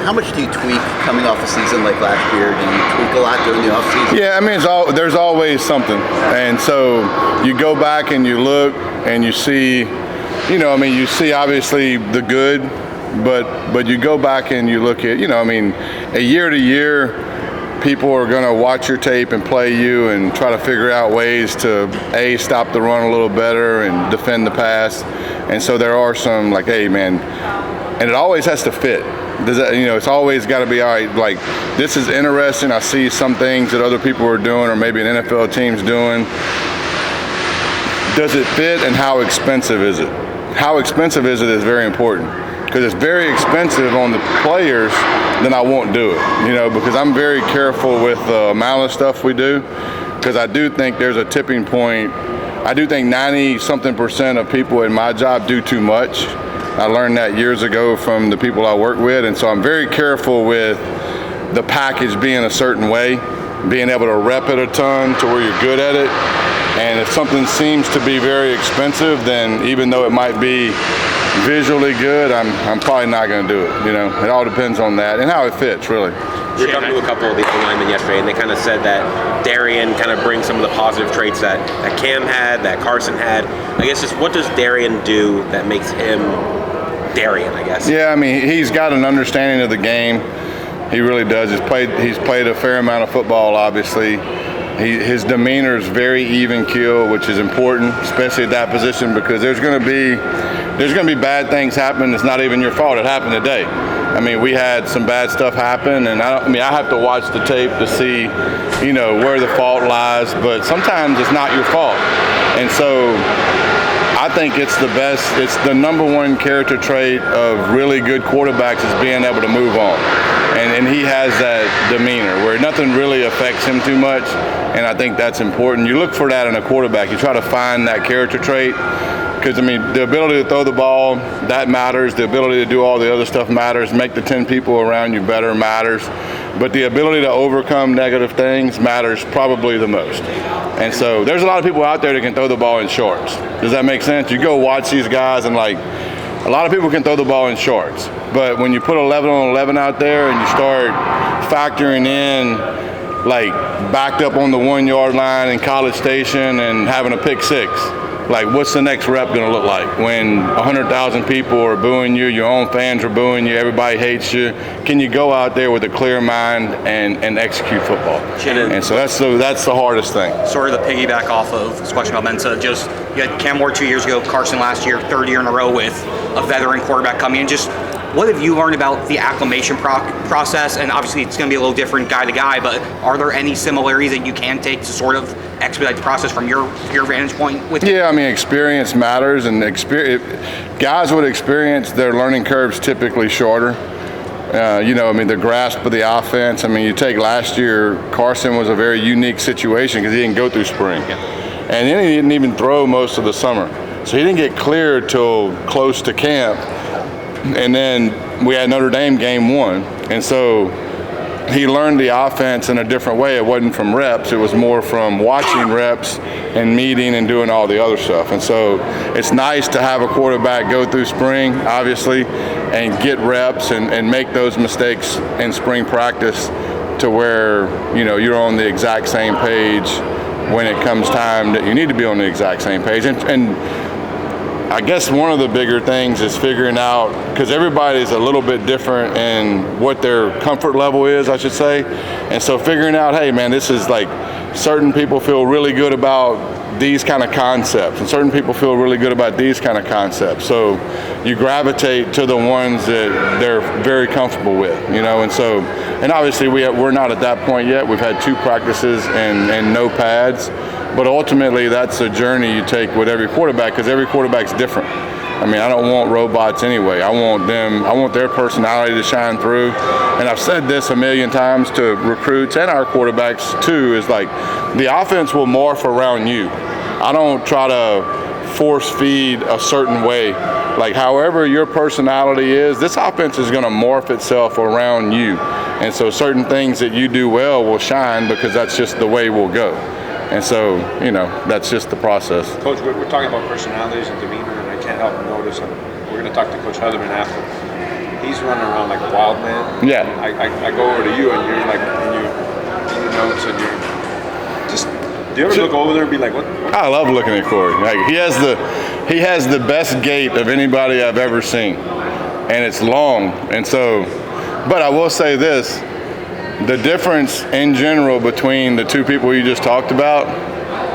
how much do you tweak coming off a season like last year? Do you tweak a lot during the offseason? Yeah, I mean, there's always something. And so you go back and you look and you see, you see obviously the good, but you go back and you look at, a year to year, people are going to watch your tape and play you and try to figure out ways to, A, stop the run a little better and defend the pass. And so there are some like, hey, man, and it always has to fit. It's always got to be, all right, like, this is interesting. I see some things that other people are doing or maybe an NFL team's doing. Does it fit, and how expensive is it? How expensive is it is very important. Because it's very expensive on the players, then I won't do it, because I'm very careful with the amount of stuff we do, because I do think there's a tipping point. I do think 90-something% of people in my job do too much. I learned that years ago from the people I work with, and so I'm very careful with the package being a certain way, being able to rep it a ton to where you're good at it. And if something seems to be very expensive, then even though it might be visually good, I'm probably not going to do it. It all depends on that and how it fits, really. We were talking to a couple of the linemen yesterday, and they kind of said that Darian kind of brings some of the positive traits that Cam had, that Carson had. I guess just what does Darian do that makes him Darian, I guess? Yeah, I mean, he's got an understanding of the game. He really does. He's played a fair amount of football, obviously. His demeanor is very even keel, which is important, especially at that position, because there's going to be bad things happen. It's not even your fault. It happened today. I mean, we had some bad stuff happen, and I have to watch the tape to see, where the fault lies. But sometimes it's not your fault, and so I think it's the number one character trait of really good quarterbacks is being able to move on. And he has that demeanor where nothing really affects him too much, and I think that's important. You look for that in a quarterback. You try to find that character trait, because, the ability to throw the ball, that matters. The ability to do all the other stuff matters. Make the 10 people around you better matters. But the ability to overcome negative things matters probably the most. And so there's a lot of people out there that can throw the ball in shorts. Does that make sense? You go watch these guys, and a lot of people can throw the ball in shorts. But when you put 11 on 11 out there and you start factoring in, backed up on the 1-yard line in College Station and having a pick six, what's the next rep going to look like when 100,000 people are booing you, your own fans are booing you, everybody hates you? Can you go out there with a clear mind and execute football? And so that's the hardest thing. Sort of the piggyback off of this question about Mensah, just you had Cam Ward 2 years ago, Carson last year, third year in a row with a veteran quarterback coming in. Just what have you learned about the acclimation process? And obviously it's going to be a little different guy to guy, but are there any similarities that you can take to sort of expedite the process from your vantage point with Yeah, I mean, experience matters, and guys with experience, their learning curve's typically shorter. The grasp of the offense. You take last year, Carson was a very unique situation because he didn't go through spring. Yeah. And then he didn't even throw most of the summer. So he didn't get cleared till close to camp. And then we had Notre Dame game 1. And so he learned the offense in a different way. It wasn't from reps. It was more from watching reps and meeting and doing all the other stuff. And so it's nice to have a quarterback go through spring, obviously, and get reps and make those mistakes in spring practice to where, you're on the exact same page when it comes time that you need to be on the exact same page. And I guess one of the bigger things is figuring out, because everybody's a little bit different in what their comfort level is, I should say. And so figuring out, hey, man, this is certain people feel really good about these kind of concepts, and certain people feel really good about these kind of concepts. So you gravitate to the ones that they're very comfortable with, and obviously we're not at that point yet. We've had 2 practices and no pads. But ultimately, that's a journey you take with every quarterback, because every quarterback's different. I don't want robots anyway. I want their personality to shine through. And I've said this a million times to recruits and our quarterbacks too, is the offense will morph around you. I don't try to force feed a certain way. However your personality is, this offense is going to morph itself around you. And so certain things that you do well will shine, because that's just the way we'll go. And so, that's just the process. Coach, we're talking about personalities and demeanor, and I can't help but notice, and we're going to talk to Coach Heatherman after. he's running around like a wild man. Yeah. I go over to you and you're like, and you do notes and you're just. Do you ever look over there and be like, what? I love looking at Corey. Like he has the best gait of anybody I've ever seen, and it's long. And so, but I will say this: the difference in general between the two people you just talked about.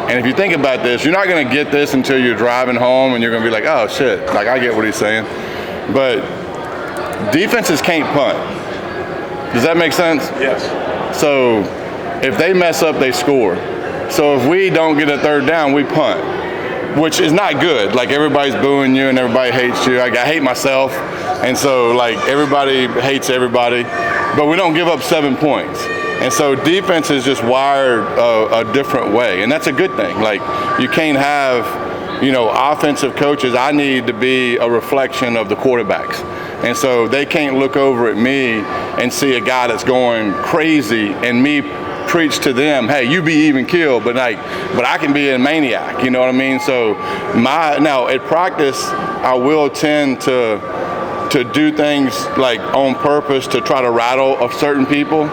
And if you think about this, you're not going to get this until you're driving home and you're going to be like, oh shit, like I get what he's saying. But defenses can't punt. Does that make sense? Yes. So if they mess up, they score. So if we don't get a third down, we punt, which is not good. Like everybody's booing you and everybody hates you. I hate myself. And so like everybody hates everybody, but we don't give up 7 points. And so defense is just wired a different way, and that's a good thing. Like you can't have, offensive coaches. I need to be a reflection of the quarterbacks, and so they can't look over at me and see a guy that's going crazy and me preach to them, hey, you be even killed, but I can be a maniac. You know what I mean? So now at practice, I will tend to do things like on purpose to try to rattle of certain people.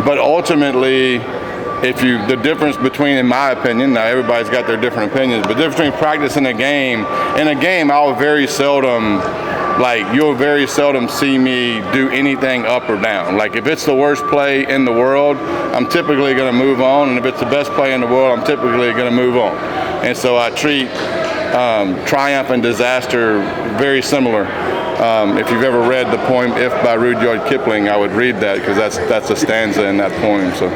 But ultimately, the difference between, in my opinion, now everybody's got their different opinions, but the difference between practice and a game, you'll very seldom see me do anything up or down. Like if it's the worst play in the world, I'm typically going to move on, and if it's the best play in the world, I'm typically going to move on. And so I treat triumph and disaster very similar. If you've ever read the poem "If" by Rudyard Kipling, I would read that because that's a stanza in that poem. So,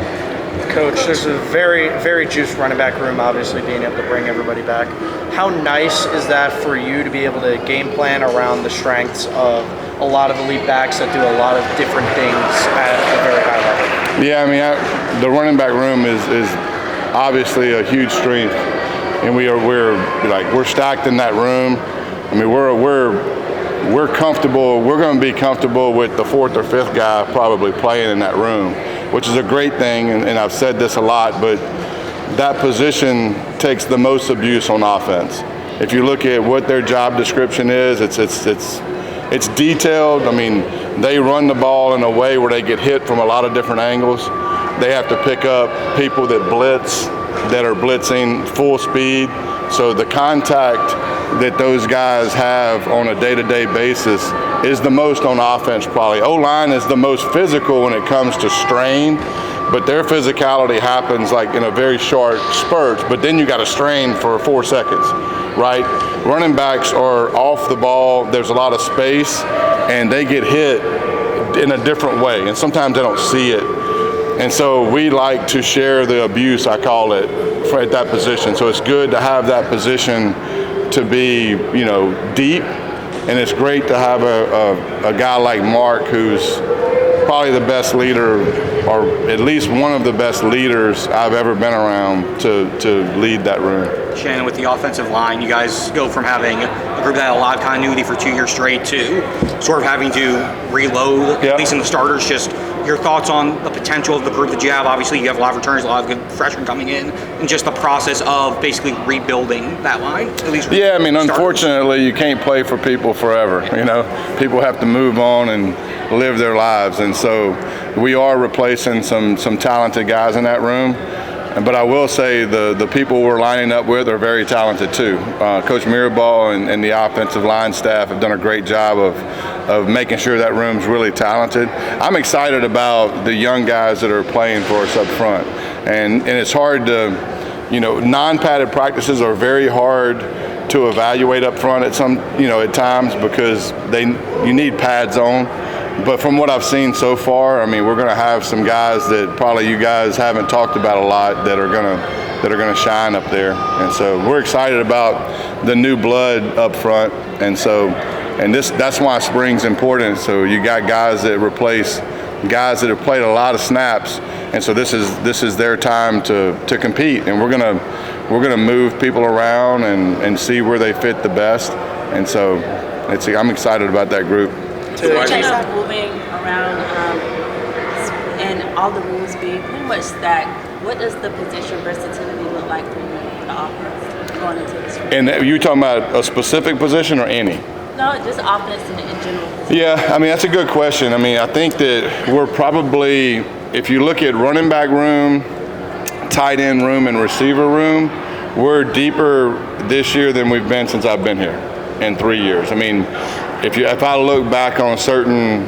Coach, there's a very, very juiced running back room, obviously being able to bring everybody back. How nice is that for you to be able to game plan around the strengths of a lot of elite backs that do a lot of different things at a very high level? Yeah, I mean, the running back room is obviously a huge strength, and we're stacked in that room. I mean, we're comfortable. We're going to be comfortable with the fourth or fifth guy probably playing in that room, which is a great thing. And I've said this a lot, but that position takes the most abuse on offense. If you look at what their job description is, it's detailed. I mean, they run the ball in a way where they get hit from a lot of different angles. They have to pick up people that blitz, that are blitzing full speed. So the contact that those guys have on a day-to-day basis is the most on offense probably. O-line is the most physical when it comes to strain, but their physicality happens like in a very short spurt, but then you got to strain for 4 seconds, right? Running backs are off the ball, there's a lot of space, and they get hit in a different way, and sometimes they don't see it. And so we like to share the abuse, I call it, at that position. So it's good to have that position to be, deep, and it's great to have a guy like Mark, who's probably the best leader, or at least one of the best leaders I've ever been around to lead that room. Shannon, with the offensive line, you guys go from having a group that had a lot of continuity for 2 years straight to sort of having to reload, at least in the starters. Just your thoughts on the potential of the group that you have. Obviously, you have a lot of returns, a lot of good freshmen coming in, and just the process of basically rebuilding that line. At least, yeah, I mean, unfortunately, you can't play for people forever. People have to move on and live their lives, and so we are replacing some talented guys in that room. But I will say the people we're lining up with are very talented too. Coach Mirabal and the offensive line staff have done a great job of making sure that room's really talented. I'm excited about the young guys that are playing for us up front. And it's hard to, non-padded practices are very hard to evaluate up front at times because you need pads on. But from what I've seen so far, I mean, we're going to have some guys that probably you guys haven't talked about a lot that are going to shine up there. And so we're excited about the new blood up front. And that's why spring's important. So you got guys that replace guys that have played a lot of snaps. And so this is their time to compete. And we're gonna move people around and see where they fit the best. And so I'm excited about that group. Speaking of moving around and all the rooms being pretty much stacked, what does the position versatility look like for you for the offense going into this year? And you talking about a specific position or any? No, just offense in general. Yeah, I mean, that's a good question. I mean, I think that we're probably, if you look at running back room, tight end room, and receiver room, we're deeper this year than we've been since I've been here in 3 years. I mean, if I look back on certain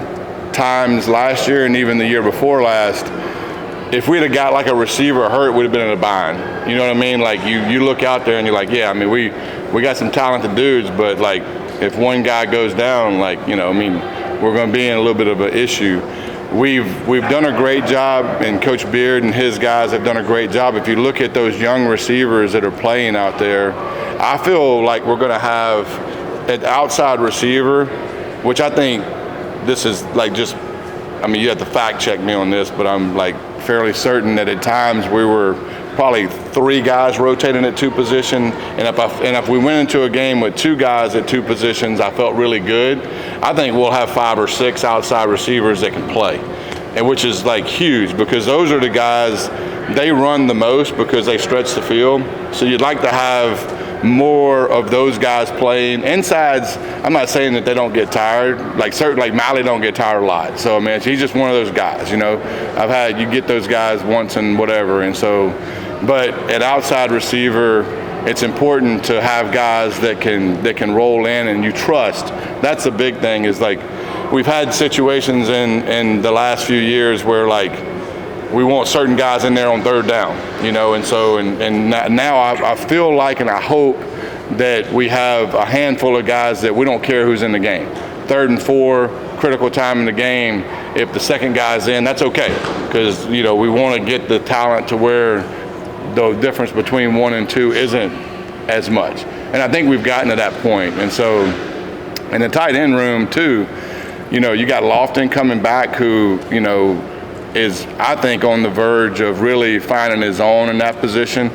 times last year and even the year before last, if we'd have got like a receiver hurt, we'd have been in a bind. You know what I mean? Like you look out there and you're like, yeah, I mean, we got some talented dudes, but like if one guy goes down, like, you know, I mean, we're going to be in a little bit of an issue. We've done a great job, and Coach Beard and his guys have done a great job. If you look at those young receivers that are playing out there, I feel like we're going to have an outside receiver, which I think this is like just, I mean, you have to fact check me on this, but I'm like fairly certain that at times we were probably 3 guys rotating at 2 positions, and if we went into a game with 2 guys at 2 positions, I felt really good. I think we'll have 5 or 6 outside receivers that can play, and which is like huge, because those are the guys, they run the most because they stretch the field. So you'd like to have more of those guys playing. Insides, I'm not saying that they don't get tired. Like Malley don't get tired a lot. So I mean, he's just one of those guys, you know. You get those guys once and whatever, and so, but at outside receiver, it's important to have guys that can roll in and you trust. That's the big thing, is like we've had situations in the last few years where like we want certain guys in there on 3rd down, you know, and so and now I feel like, and I hope that we have a handful of guys that we don't care who's in the game. 3rd and 4, critical time in the game. If the second guy's in, that's okay, because you know we want to get the talent to where the difference between 1 and 2 isn't as much, and I think we've gotten to that point. And so, in the tight end room too, you know, you got Lofton coming back, who, you know, is, I think, on the verge of really finding his own in that position.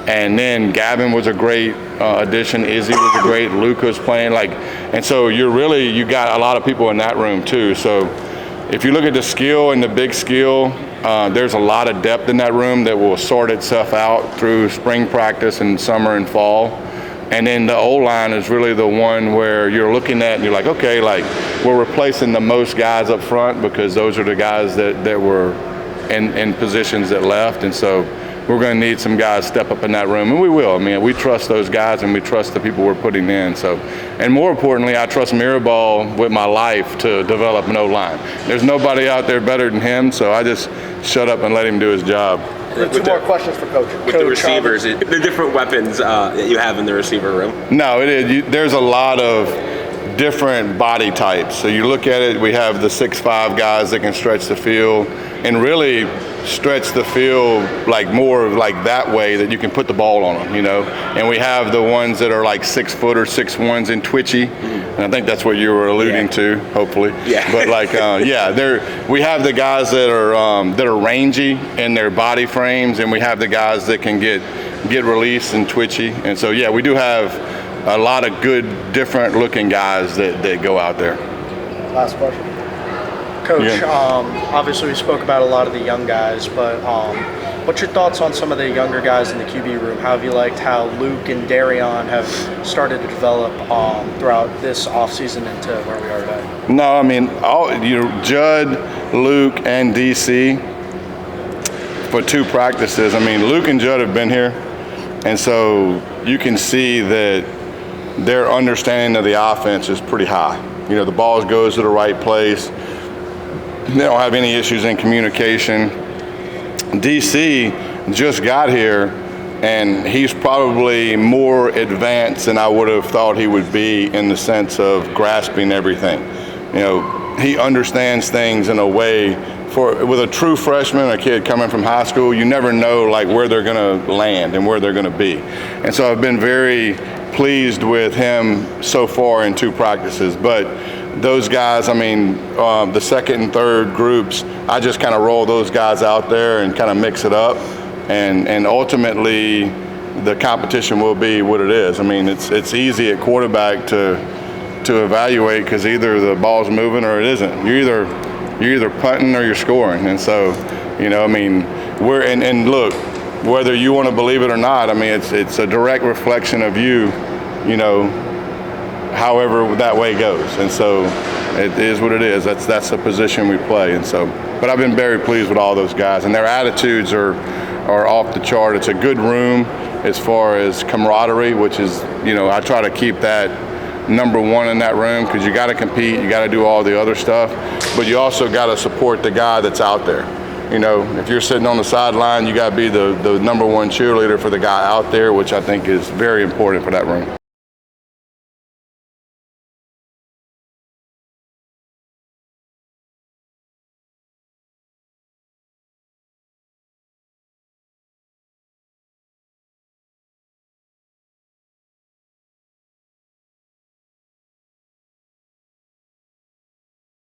And then Gavin was a great addition. Izzy was a great. Luca's playing and so you got a lot of people in that room too. So if you look at the skill and the big skill, there's a lot of depth in that room that will sort itself out through spring practice and summer and fall. And then the O-line is really the one where you're looking at and you're like, okay, like we're replacing the most guys up front because those are the guys that were in positions that left. And so we're going to need some guys step up in that room, and we will. I mean, we trust those guys and we trust the people we're putting in. So, and more importantly, I trust Mirabal with my life to develop an O-line. There's nobody out there better than him, so I just shut up and let him do his job. Two more questions for Coach. With the receivers, the different weapons that you have in the receiver room. No, it is. There's a lot of different body types. So you look at it, we have the 6'5" guys that can stretch the field and really stretch the field like more like that way that you can put the ball on them, you know. And we have the ones that are like 6 foot or 6'1" and twitchy. And I think that's what you were alluding to, hopefully. Yeah. But like, we have the guys that are rangy in their body frames, and we have the guys that can get released and twitchy. And so, yeah, we do have a lot of good, different looking guys that go out there. Last question. Coach, obviously we spoke about a lot of the young guys, but what's your thoughts on some of the younger guys in the QB room? How have you liked how Luke and Darian have started to develop throughout this offseason into where we are today? No, I mean, Judd, Luke, and DC for 2 practices. I mean, Luke and Judd have been here, and so you can see that their understanding of the offense is pretty high. You know, the ball goes to the right place. They don't have any issues in communication. DC just got here, and he's probably more advanced than I would have thought he would be in the sense of grasping everything. You know, he understands things in a way with a true freshman, a kid coming from high school, you never know like where they're going to land and where they're going to be. And so I've been very pleased with him so far in 2 practices. But those guys, I mean, the 2nd and 3rd groups, I just kind of roll those guys out there and kind of mix it up. And ultimately, the competition will be what it is. I mean, it's easy at quarterback to evaluate because either the ball's moving or it isn't. You're either punting or you're scoring. And so, you know, I mean, and look, whether you want to believe it or not, I mean, it's a direct reflection of you know, however that way goes. And so it is what it is. That's the position we play. And so, but I've been very pleased with all those guys, and their attitudes are off the chart. It's a good room as far as camaraderie, which is, I try to keep that number one in that room, because you got to compete, you got to do all the other stuff, but you also got to support the guy that's out there. If you're sitting on the sideline, you got to be the number one cheerleader for the guy out there, which I think is very important for that room.